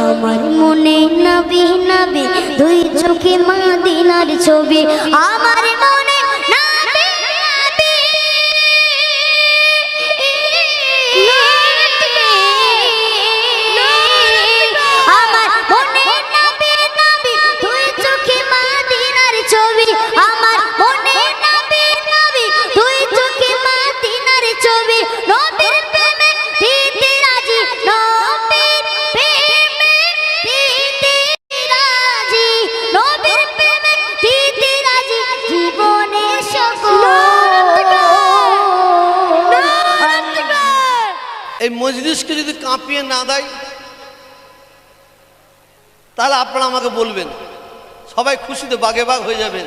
আমার মনে নবী নবী দুই চোখে মদিনার ছবি আমার মনে নবী নবী আমার মনে নবী নবী দুই চোখে মদিনার ছবি আমার মনে নবী নবী দুই চোখে মদিনার ছবি নবীর প্রেমে দিতে রাজি নবীর প্রেমে দিতে রাজি নবীর প্রেমে দিতে রাজি জীবনে সকল এই মজলিসকে যদি কাঁপিয়ে না দেয় তাহলে আপনারা আমাকে বলবেন, সবাই খুশিতে বাগে বাগ হয়ে যাবেন।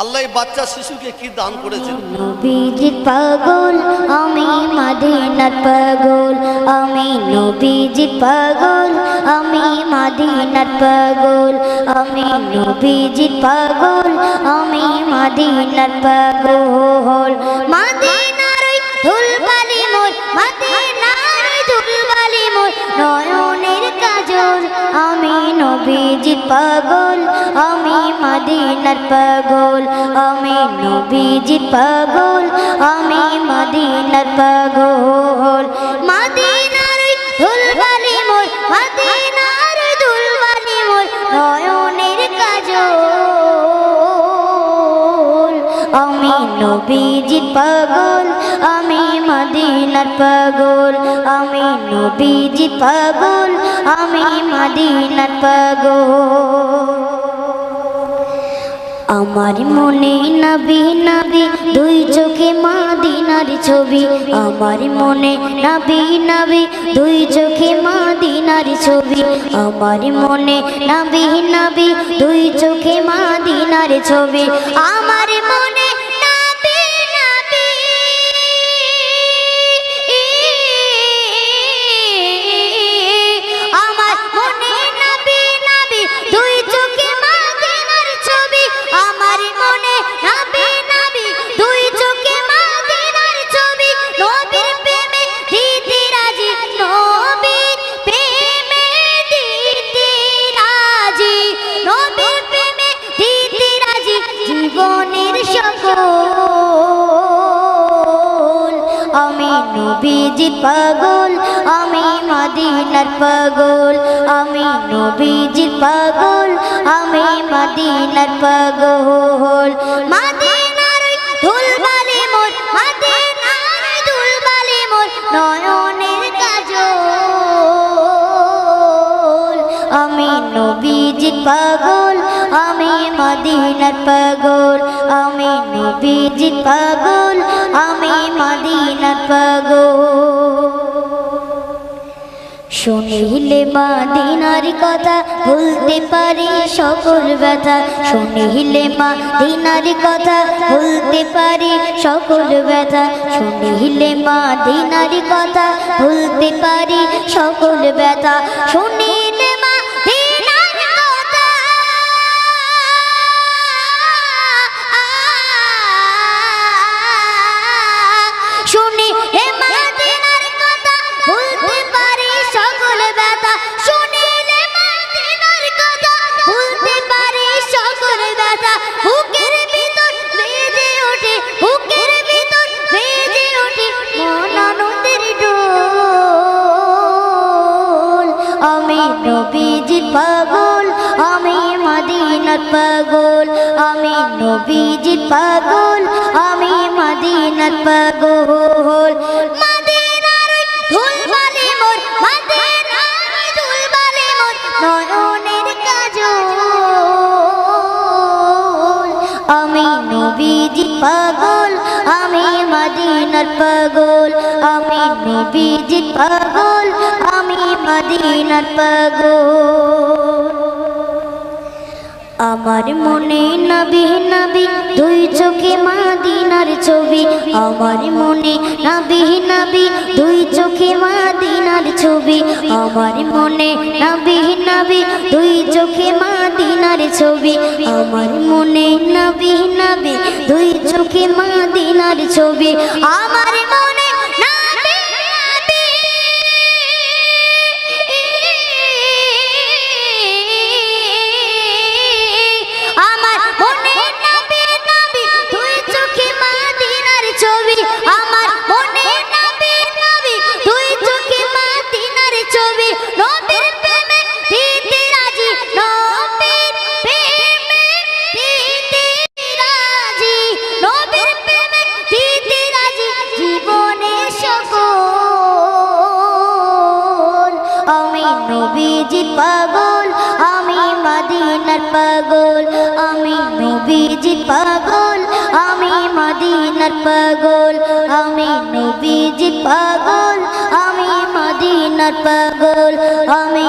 আল্লাহ এই বাচ্চা শিশুকে কি দান করেছেন। নবীজির পাগল আমি মদিনার পাগল আমি নবীজির পাগল আমি মদিনার পাগল আমি নবীজির পাগল আমি মদিনার পাগল মদিনার ওই ধুলবালি মোর মদিনার ওই ধুলবালি মোর নয়নের কাজল আমি নবীজির পাগল আমি মদিনার পাগল আমি নবীজির পাগল আমি মদিনার পাগল মদিনার ওই ধুলবালি মোর মদিনার ওই ধুলবালি মোর নয়নের কাজল আমি নবীজির পাগল আমি মদিনার পাগল আমি নবীজির পাগল আমি মদিনার পাগল আমার মনে নবী নবী দুই চোখে মদিনার ছবি আমার মনে নবী নবী দুই চোখে মদিনার ছবি আমার মনে নবী নবী দুই চোখে মদিনার ছবি আমার মনে নবী নবী আমার মনে নবী নবী দুই চোখে মদিনার ছবি আমার মনে নবী নবী দুই চোখে মদিনার ছবি নবীর প্রেমে দিতে রাজি নবীর প্রেমে দিতে রাজি নবীর প্রেমে দিতে রাজি জীবনের সকল আমি নবীজির পাগল আমি মদিনার পাগল আমি নবীজির পাগল আমি মদিনার পাগল মদিনার ধুলবালি মোর মদিনার ধুলবালি মোর নয়নের কাজল আমি নবীজির পাগল আমি মদিনার পাগল আমি নবীজির পাগল আমি মদিনার পাগল শুনিলে মদিনার কথা ভুলতে পারি সকল ব্যথা শুনিলে মদিনার কথা ভুলতে পারি সকল ব্যথা শুনিলে মদিনার কথা ভুলতে পারি সকল ব্যথা শুনিলে মদিনার কথা শুনিলে মদিনার কথা ভুলতে পারি সকল ব্যথা শুনিলে মদিনার কথা ভুলতে পারি সকল ব্যথা বুকের ভিতর বেজে ওঠে বুকের ভিতর বেজে ওঠে মন আনন্দের ডোল আমি নবীজির পাগল আমি মদিনার পাগল আমি নবীজির পাগল আমি মদিনার পাগল মদিনার ধুলবালি মোর মদিনার ধুলবালি মোর নয়নের কাজল আমি নবীজির পাগল আমি মদিনার পাগল আমি নবীজির পাগল আমি মদিনার পাগল আমার মনে নবী নবী দুই চোখে মদিনার ছবি আমার মনে নবী নবী দুই চোখে মদিনার ছবি আমার মনে নবী নবী দুই চোখে মদিনার ছবি আমার মনে নবী নবী দুই চোখে মদিনার ছবি আমার মনে নবী নবী নবীজি পাগল আমি মদিনার পাগল আমি নবীজি পাগল আমি মদিনার পাগল আমি নবীজি পাগল আমি মদিনার পাগল আমি